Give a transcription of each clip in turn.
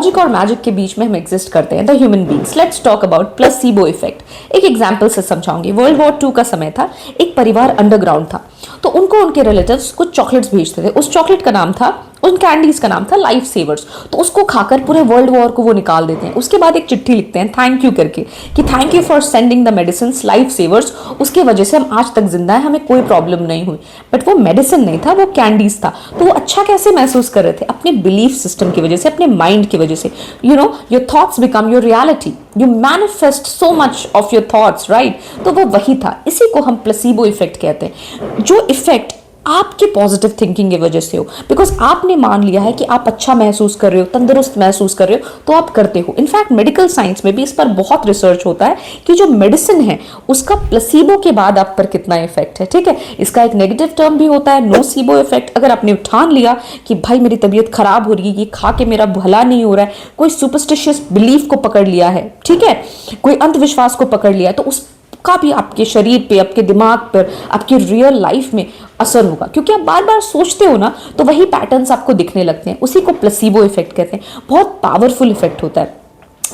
Logic और magic के बीच में हम एग्जिस्ट करते हैं, the human beings. Let's talk about placebo effect. एक एग्जांपल से समझाऊंगी। वर्ल्ड वॉर 2 का समय था, एक परिवार अंडरग्राउंड था, तो उनको उनके रिलेटिव्स कुछ चॉकलेट्स भेजते थे। उस चॉकलेट का नाम था, उन कैंडीज का नाम था लाइफ सेवर्स। तो उसको खाकर पूरे वर्ल्ड वॉर को वो निकाल देते हैं। उसके बाद एक चिट्ठी लिखते हैं थैंक यू करके, कि thank you for sending the medicine life savers, उसके वजह से हम आज तक जिंदा है, हमें कोई प्रॉब्लम नहीं हुई। बट वो मेडिसिन नहीं था, वो कैंडीज था। तो वो अच्छा कैसे महसूस कर रहे थे? अपने बिलीफ सिस्टम की वजह से, अपने माइंड की वजह से। You know, your thoughts become your reality, you manifest so much of your thoughts, right? तो वो वही था। इसी को हम प्लेसिबो इफेक्ट कहते हैं, जो इफेक्ट आपके पॉजिटिव थिंकिंग की वजह से हो। बिकॉज आपने मान लिया है कि आप अच्छा महसूस कर रहे हो, तंदुरुस्त महसूस कर रहे हो, तो आप करते हो। इनफैक्ट मेडिकल साइंस में भी इस पर बहुत रिसर्च होता है कि जो मेडिसिन है उसका प्लेसिबो के बाद आप पर कितना इफेक्ट है। ठीक है, इसका एक नेगेटिव टर्म भी होता है, नोसिबो इफेक्ट। अगर आपने ठान लिया कि भाई मेरी तबीयत खराब हो रही है, ये खा के मेरा भला नहीं हो रहा है, कोई सुपरस्टिशियस बिलीफ को पकड़ लिया है, ठीक है, कोई अंधविश्वास को पकड़ लिया है, तो उस का भी आपके शरीर पे, आपके दिमाग पर, आपकी रियल लाइफ में असर होगा। क्योंकि आप बार बार सोचते हो ना, तो वही पैटर्न्स आपको दिखने लगते हैं। उसी को प्लेसिबो इफेक्ट कहते हैं। बहुत पावरफुल इफेक्ट होता है।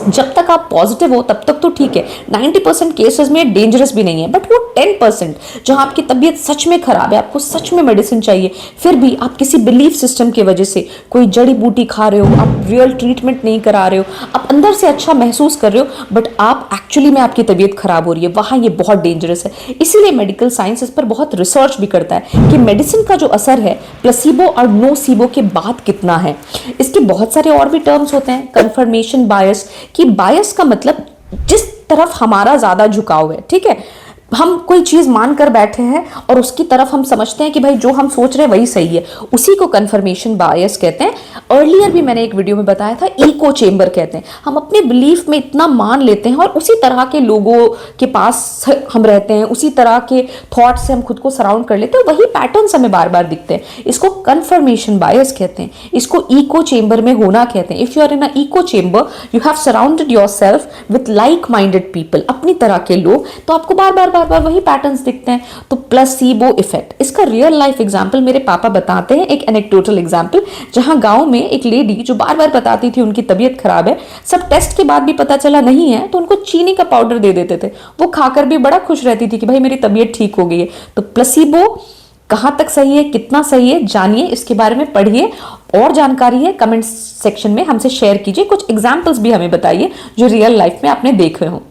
जब तक आप पॉजिटिव हो तब तक तो ठीक है, 90% केसेस में डेंजरस भी नहीं है। बट वो 10% जहां आपकी तबीयत सच में खराब है, आपको सच में मेडिसिन चाहिए, फिर भी आप किसी बिलीफ सिस्टम की वजह से कोई जड़ी बूटी खा रहे हो, आप रियल ट्रीटमेंट नहीं करा रहे हो, आप अंदर से अच्छा महसूस कर रहे हो, बट आप एक्चुअली में आपकी तबीयत खराब हो रही है, वहां ये बहुत डेंजरस है। इसीलिए मेडिकल साइंस इस पर बहुत रिसर्च भी करता है कि मेडिसिन का जो असर है प्लेसिबो और नोसिबो के बाद कितना है। इसके बहुत सारे और भी टर्म्स होते हैं। कंफर्मेशन बायस, कि बायस का मतलब जिस तरफ हमारा ज्यादा झुकाव है। ठीक है, हम कोई चीज मान कर बैठे हैं और उसकी तरफ हम समझते हैं कि भाई जो हम सोच रहे हैं वही सही है, उसी को कंफर्मेशन बायस कहते हैं। अर्लियर भी मैंने एक वीडियो में बताया था, इको चेंबर कहते हैं। हम अपने बिलीफ में इतना मान लेते हैं और उसी तरह के लोगों के पास हम रहते हैं, उसी तरह के थॉट से हम खुद को सराउंड कर लेते हैं, वही पैटर्न्स हमें बार बार दिखते हैं। इसको कंफर्मेशन बायस कहते हैं, इसको इको चेंबर में होना कहते हैं। If you are in a echo chamber, you have surrounded yourself with like minded people, अपनी तरह के लोग, तो आपको बार बार वही पैटर्न्स दिखते हैं। तो प्लेसिबो इफेक्ट, इसका रियल लाइफ एग्जांपल मेरे पापा बताते हैं, एक एनेक्डोटल एग्जांपल, जहां गांव में एक लेडी जो बार बार बताती थी उनकी तबीयत खराब है, सब टेस्ट के बाद भी पता चला नहीं है, तो उनको चीनी का पाउडर दे देते थे। वो खाकर भी बड़ा खुश रहती थी कि भाई मेरी तबीयत ठीक हो गई है। तो प्लेसिबो कहां तक सही है, कितना सही है, जानिए, इसके बारे में पढ़िए। और जानकारी है कमेंट सेक्शन में हमसे शेयर कीजिए। कुछ एग्जांपल्स भी हमें बताइए जो रियल लाइफ में आपने देखे हो।